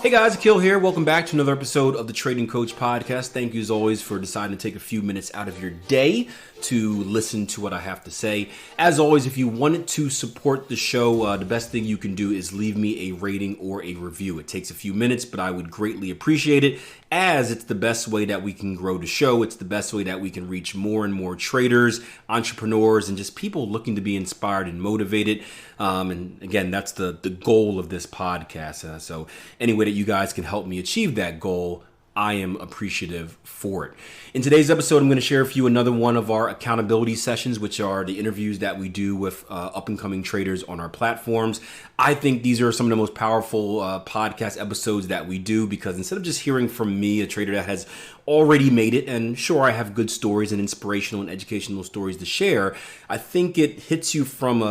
Hey guys, Akil here. Welcome back to another episode of the Trading Coach Podcast. Thank you as always for deciding to take a few minutes out of your day to listen to what I have to say. As always, if you wanted to support the show, the best thing you can do is leave me a rating or a review. It takes a few minutes, but I would greatly appreciate it, as it's the best way that we can grow the show. It's the best way that we can reach more and more traders, entrepreneurs, and just people looking to be inspired and motivated. And again, that's the goal of this podcast. So any way that you guys can help me achieve that goal, I am appreciative for it. In today's episode, I'm going to share with you another one of our accountability sessions, which are the interviews that we do with up-and-coming traders on our platforms. I think these are some of the most powerful podcast episodes that we do, because instead of just hearing from me, a trader that has already made it, and sure, I have good stories and inspirational and educational stories to share, I think it hits you from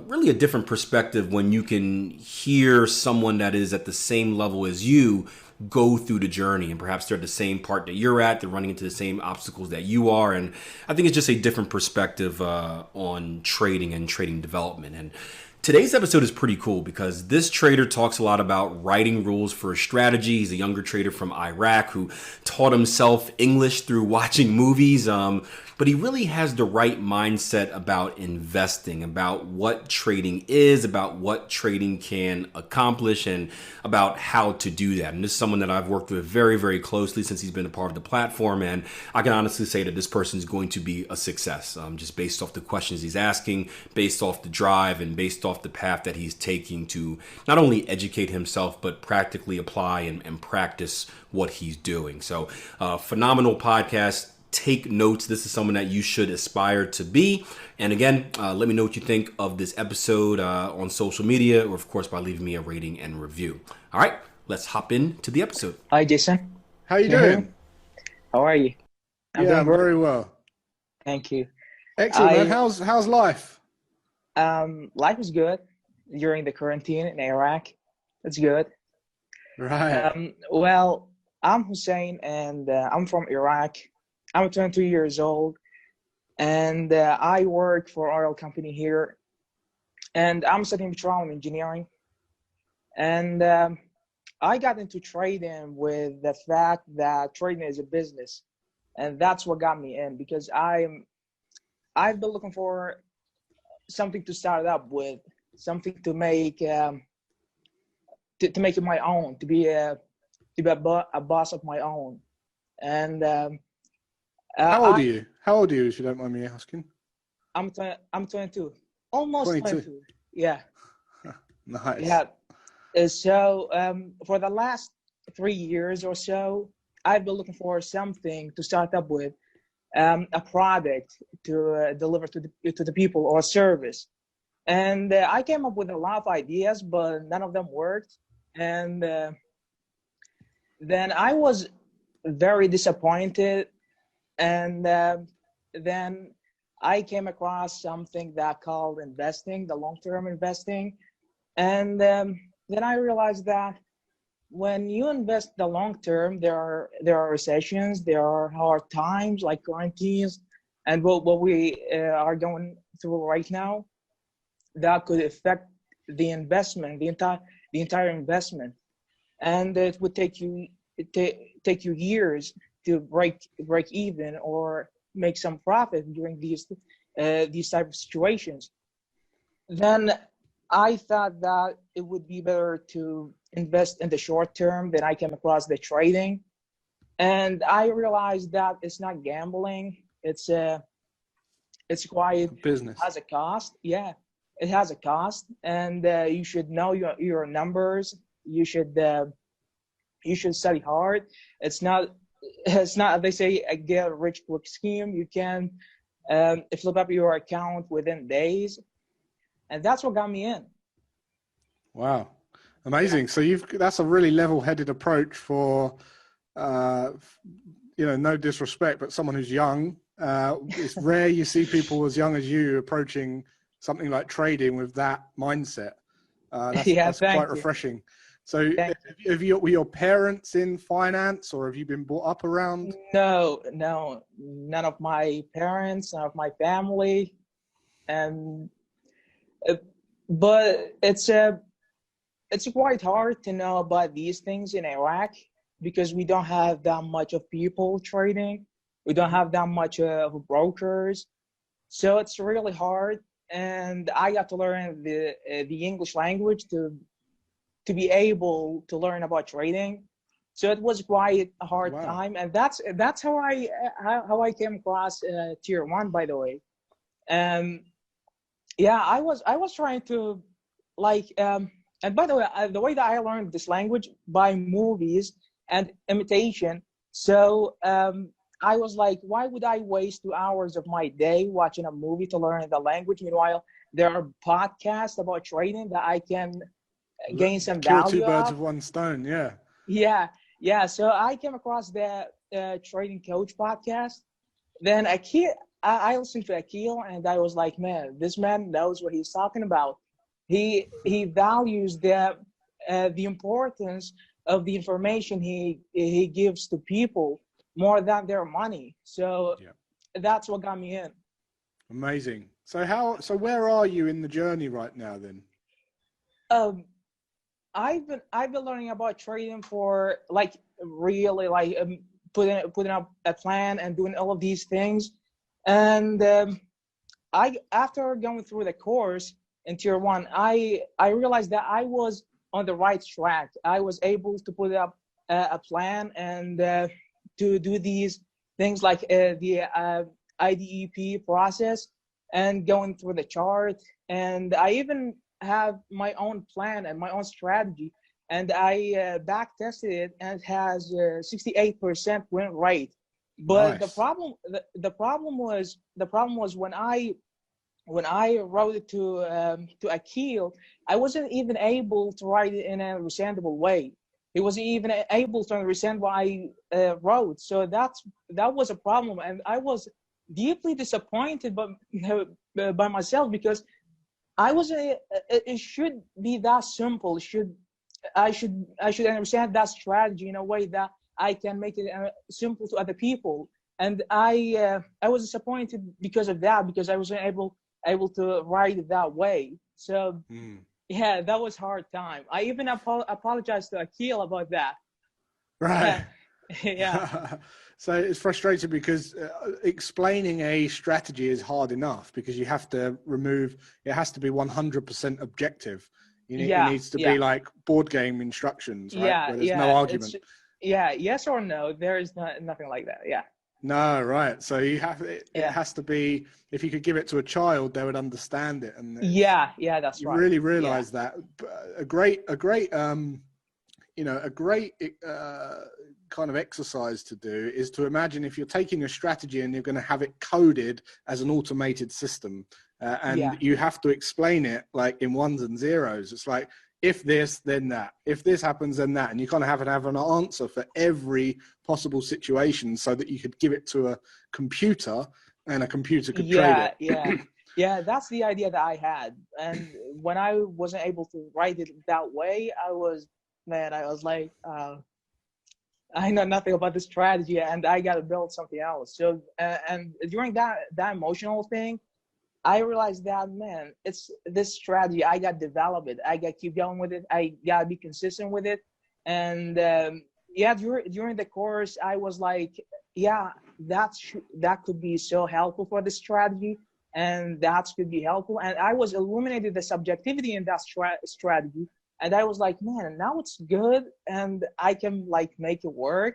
really a different perspective when you can hear someone that is at the same level as you go through the journey, and perhaps they're at the same part that you're at, they're running into the same obstacles that you are. And I think it's just a different perspective on trading and trading development. And today's episode is pretty cool because this trader talks a lot about writing rules for a strategy. He's a younger trader from Iraq who taught himself English through watching movies. But he really has the right mindset about investing, about what trading is, about what trading can accomplish, and about how to do that. And this is someone that I've worked with very, very closely since he's been a part of the platform. And I can honestly say that this person is going to be a success, just based off the questions he's asking, based off the drive, and based off the path that he's taking to not only educate himself, but practically apply and practice what he's doing. So phenomenal podcast. Take notes. This is someone that you should aspire to be. And again, let me know what you think of this episode on social media, or of course by leaving me a rating and review. All right, let's hop into the episode. Hi, Jason. How you doing? How are you? I'm very well. Thank you. Excellent, man. How's life? Life is good during the quarantine in Iraq. It's good. Right. Well, I'm Hussein, and I'm from Iraq. I'm 22 years old, and I work for oil company here, and I'm studying petroleum engineering. And I got into trading with the fact that trading is a business, and that's what got me in, because I've been looking for something to start up with, something to make to make it my own, to be a boss of my own. And how old are you? How old are you, if you don't mind me asking? I'm 22, almost 22. Yeah. Nice. Yeah. So for the last 3 years or so, I've been looking for something to start up with, a product to deliver to the people, or a service. And I came up with a lot of ideas, but none of them worked. And then I was very disappointed. And then I came across something that called investing, the long-term investing. And then I realized that when you invest the long-term, there are recessions, there are hard times like quarantines, and what we are going through right now, that could affect the investment, the entire investment. And it would take you years to break even or make some profit during these type of situations. Then I thought that it would be better to invest in the short term. Then I came across the trading, and I realized that it's not gambling. It's quite Business. It has a cost. Yeah, it has a cost, and you should know your numbers. You should study hard. It's not, they say, a get rich quick scheme. You can flip up your account within days. And that's what got me in. Wow. Amazing. Yeah. So that's a really level-headed approach for, no disrespect, but someone who's young. It's rare you see people as young as you approaching something like trading with that mindset. That's quite refreshing. So were your parents in finance, or have you been brought up around? No, none of my parents, none of my family. And but it's it's quite hard to know about these things in Iraq because we don't have that much of people trading. We don't have that much of brokers. So it's really hard. And I got to learn the English language to be able to learn about trading. So it was quite a hard time. And that's how I came across tier one, by the way. Yeah, I was trying to like, and by the way that I learned this language by movies and imitation. So I was like, why would I waste 2 hours of my day watching a movie to learn the language? Meanwhile, there are podcasts about trading that I can gain some Kill value two birds of. with one stone. Yeah. Yeah. So I came across the Trading Coach podcast. Then I listened to Akil, and I was like, man, this man knows what he's talking about. He values the importance of the information he gives to people more than their money. So that's what got me in. Amazing. So where are you in the journey right now then? I've been learning about trading for like really like putting up a plan and doing all of these things. And after going through the course in tier one, I realized that I was on the right track. I was able to put up a plan and to do these things like the IDEP process and going through the chart. And I even have my own plan and my own strategy. And I back tested it, and it has 68% win rate. But nice. the problem was when I wrote it to Akil, I wasn't even able to write it in a understandable way. He wasn't even able to understand what I wrote. So that was a problem, and I was deeply disappointed by myself because I wasn't. It should be that simple. I should understand that strategy in a way that I can make it simple to other people. And I was disappointed because of that, because I wasn't able to write it that way. So yeah, that was hard time. I even apologized to Akil about that. Right. Yeah. So it's frustrating because explaining a strategy is hard enough because you have to it has to be 100% objective. It needs to be like board game instructions, right? Where there's no argument. Yes or no. There is nothing like that. Yeah. No, right. So it has to be, if you could give it to a child, they would understand it. And that's right. You really realize that. A great kind of exercise to do is to imagine if you're taking a strategy and you're going to have it coded as an automated system, and you have to explain it like in ones and zeros. It's like, if this, then that. If this happens, then that. And you kind of have to have an answer for every possible situation so that you could give it to a computer and a computer could trade it. Yeah, that's the idea that I had. And when I wasn't able to write it that way, I was like, I know nothing about this strategy and I got to build something else. So, and during that emotional thing, I realized that, man, it's this strategy. I got to develop it. I got to keep going with it. I got to be consistent with it. And during the course, I was like, that could be so helpful for the strategy, and that could be helpful. And I was illuminated the subjectivity in that strategy. And I was like, man, now it's good, and I can like make it work.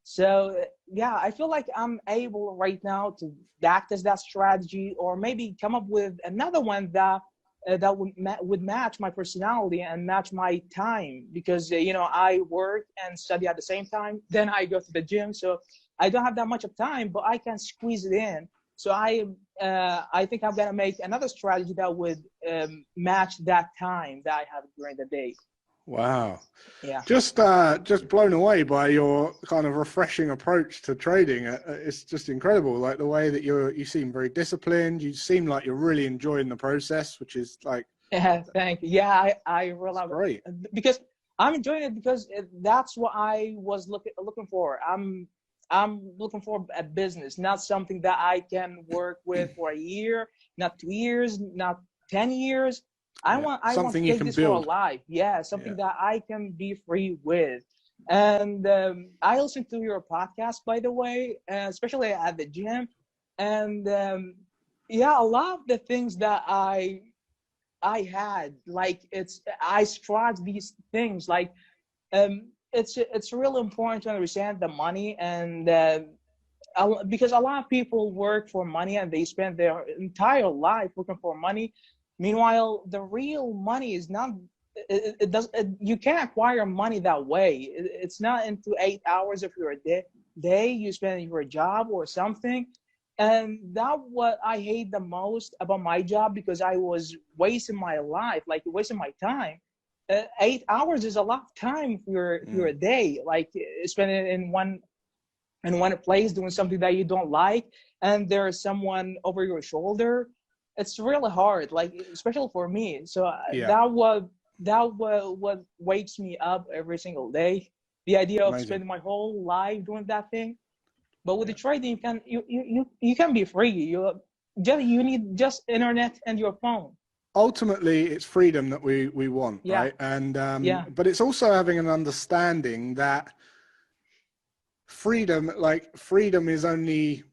So yeah, I feel like I'm able right now to backtest that strategy, or maybe come up with another one that would match my personality and match my time, because I work and study at the same time. Then I go to the gym, so I don't have that much of time, but I can squeeze it in. So I think I'm gonna make another strategy that would match that time that I have during the day. Wow. Yeah. Just blown away by your kind of refreshing approach to trading. It's just incredible. Like the way that you seem very disciplined. You seem like you're really enjoying the process, which is like. Yeah, thank you. Yeah, I really great. Because I'm enjoying it, because that's what I was looking for. I'm looking for a business, not something that I can work with for a year, not 2 years, not 10 years. I want to take this for a life. Yeah, something that I can be free with. And I listen to your podcast, by the way, especially at the gym. And yeah, a lot of the things that I had, like I strive these things, like it's really important to understand the money, and because a lot of people work for money and they spend their entire life looking for money. Meanwhile, the real money is not. You can't acquire money that way. It's not into 8 hours of your day you spend in your job or something. And that's what I hate the most about my job, because I was wasting my life, like wasting my time. 8 hours is a lot of time for your day, like spending in one place doing something that you don't like, and there's someone over your shoulder. It's really hard, like especially for me. So that what wakes me up every single day. The idea of spending my whole life doing that thing. But with the trading, you can be free. You need just internet and your phone. Ultimately, it's freedom that we want, right? And but it's also having an understanding that freedom is only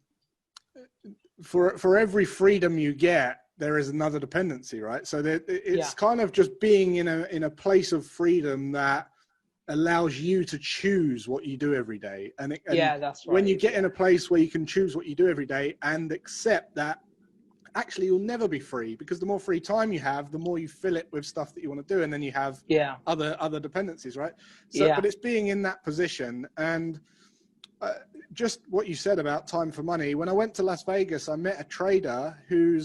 for every freedom you get, there is another dependency, right? So that it's kind of just being in a place of freedom that allows you to choose what you do every day. And that's right. When you get in a place where you can choose what you do every day and accept that actually you'll never be free, because the more free time you have, the more you fill it with stuff that you want to do, and then you have other dependencies, right? So but it's being in that position. And just what you said about time for money, when I went to Las Vegas, I met a trader who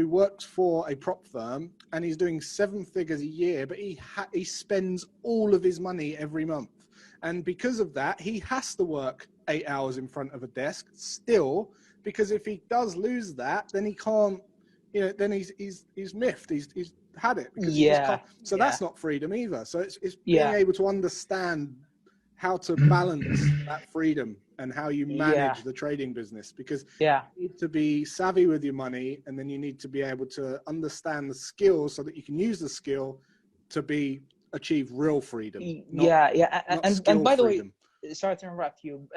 works for a prop firm, and he's doing 7 figures a year, but he spends all of his money every month. And because of that, he has to work 8 hours in front of a desk still, because if he does lose that, then he can't, then he's miffed. He's had it. Because he just can't. So that's not freedom either. So it's being able to understand how to balance that freedom and how you manage the trading business, because you need to be savvy with your money, and then you need to be able to understand the skills so that you can use the skill to achieve real freedom. And by the way, sorry to interrupt you.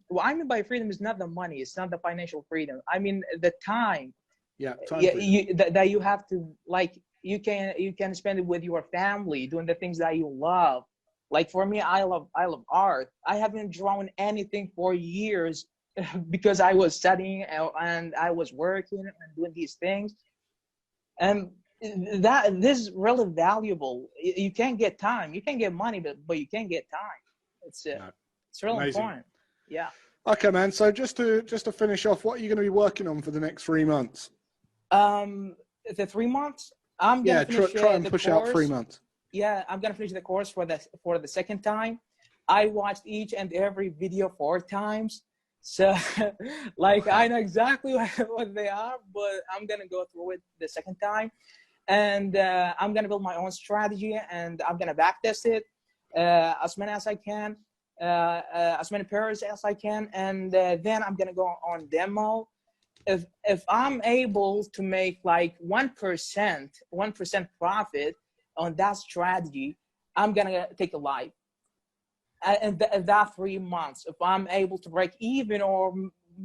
What I mean by freedom is not the money. It's not the financial freedom. I mean the time. That you have to, like, you can spend it with your family doing the things that you love. Like for me, I love art. I haven't drawn anything for years because I was studying and I was working and doing these things. And this is really valuable. You can't get time. You can get money, but you can't get time. It's really important. Yeah. Okay, man. So just to finish off, what are you going to be working on for the next 3 months? The 3 months, I'm gonna finish try and push out 3 months. Yeah, I'm gonna finish the course for the second time. I watched each and every video 4 times, so I know exactly what they are, but I'm gonna go through it the second time, and I'm gonna build my own strategy, and I'm gonna backtest it as many as I can, as many pairs as I can, and then I'm gonna go on demo. If I'm able to make like 1% profit on that strategy, I'm gonna take a live. And that 3 months, if I'm able to break even or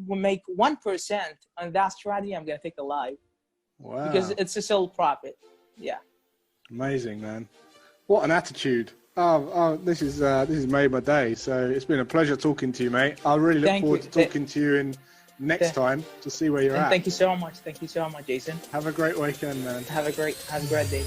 make 1% on that strategy, I'm gonna take a live. Wow! Because it's a still profit. Yeah. Amazing, man. What an attitude! Oh, this has made my day. So it's been a pleasure talking to you, mate. I really look forward to talking to you in next time to see where you're at. Thank you so much. Thank you so much, Jason. Have a great weekend, man. Have a great day.